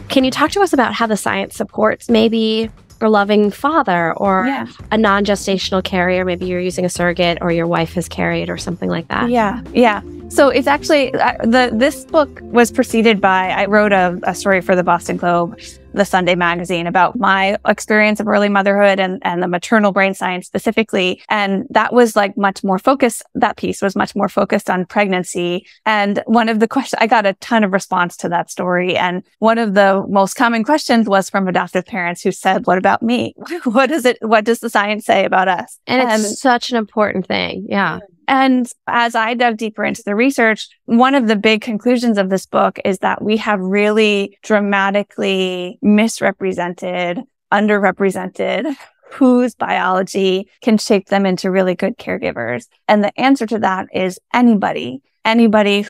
Can you talk to us about how the science supports maybe a loving father or a non-gestational carrier? Maybe you're using a surrogate or your wife has carried or something like that. Yeah. So it's actually, this book was preceded by, I wrote a story for the Boston Globe, the Sunday magazine, about my experience of early motherhood and the maternal brain science specifically. And that was like much more focused, that piece was much more focused on pregnancy. And one of the questions, I got a ton of response to that story. And one of the most common questions was from adoptive parents who said, what about me? What does the science say about us? And it's such an important thing. Yeah. And as I dug deeper into the research, one of the big conclusions of this book is that we have really dramatically misrepresented, underrepresented whose biology can shape them into really good caregivers. And the answer to that is anybody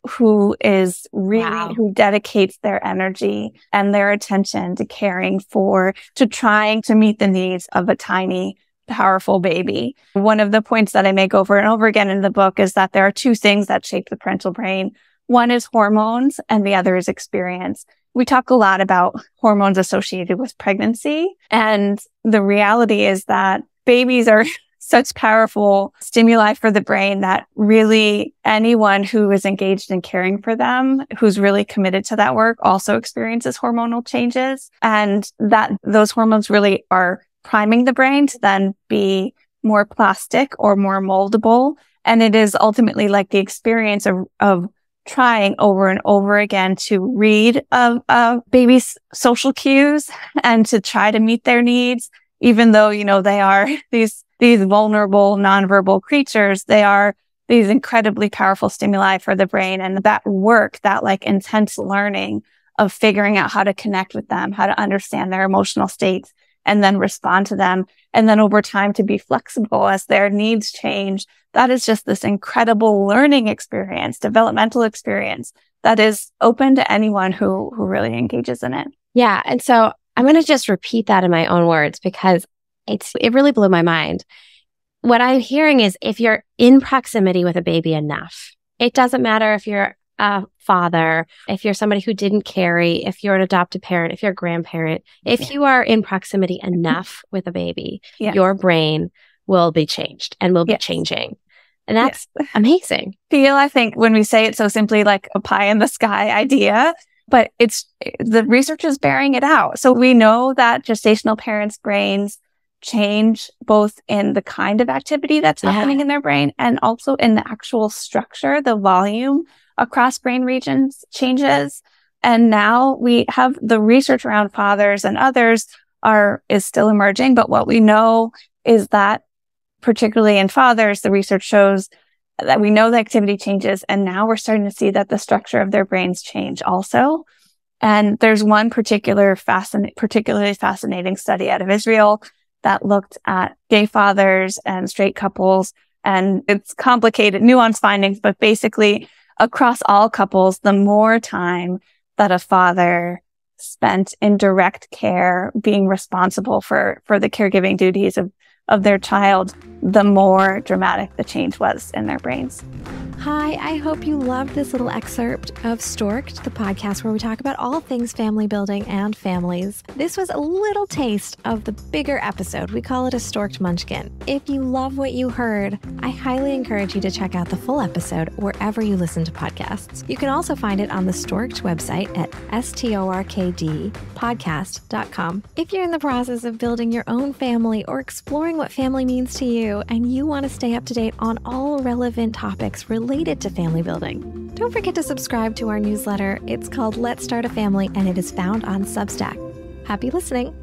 who is really, who dedicates their energy and their attention to caring for, to trying to meet the needs of a tiny, powerful baby. One of the points that I make over and over again in the book is that there are two things that shape the parental brain. One is hormones and the other is experience. We talk a lot about hormones associated with pregnancy. And the reality is that babies are such powerful stimuli for the brain that really anyone who is engaged in caring for them, who's really committed to that work, also experiences hormonal changes. And that those hormones really are priming the brain to then be more plastic or more moldable. And it is ultimately like the experience of trying over and over again to read a baby's social cues and to try to meet their needs, even though, they are these vulnerable, nonverbal creatures. They are these incredibly powerful stimuli for the brain. And that work, that like intense learning of figuring out how to connect with them, how to understand their emotional states, and then respond to them. And then over time to be flexible as their needs change. That is just this incredible learning experience, developmental experience that is open to anyone who really engages in it. Yeah. And so I'm going to just repeat that in my own words because it really blew my mind. What I'm hearing is if you're in proximity with a baby enough, it doesn't matter if you're a father, if you're somebody who didn't carry, if you're an adopted parent, if you're a grandparent, if you are in proximity enough with a baby, your brain will be changed and will be changing. And that's amazing. I think when we say it so simply like a pie in the sky idea, but the research is bearing it out. So we know that gestational parents' brains change both in the kind of activity that's happening in their brain and also in the actual structure, the volume across brain regions changes. And now we have the research around fathers and others is still emerging. But what we know is that particularly in fathers, the research shows that we know the activity changes. And now we're starting to see that the structure of their brains change also. And there's one particularly fascinating study out of Israel that looked at gay fathers and straight couples. And it's complicated, nuanced findings, but basically across all couples, the more time that a father spent in direct care, being responsible for the caregiving duties of their child, the more dramatic the change was in their brains. Hi, I hope you loved this little excerpt of Stork'd, the podcast where we talk about all things family building and families. This was a little taste of the bigger episode. We call it a Stork'd Munchkin. If you love what you heard, I highly encourage you to check out the full episode wherever you listen to podcasts. You can also find it on the Stork'd website at storkdpodcast.com. If you're in the process of building your own family or exploring what family means to you and you want to stay up to date on all relevant topics related to family building, don't forget to subscribe to our newsletter. It's called Let's Start a Family and it is found on Substack. Happy listening.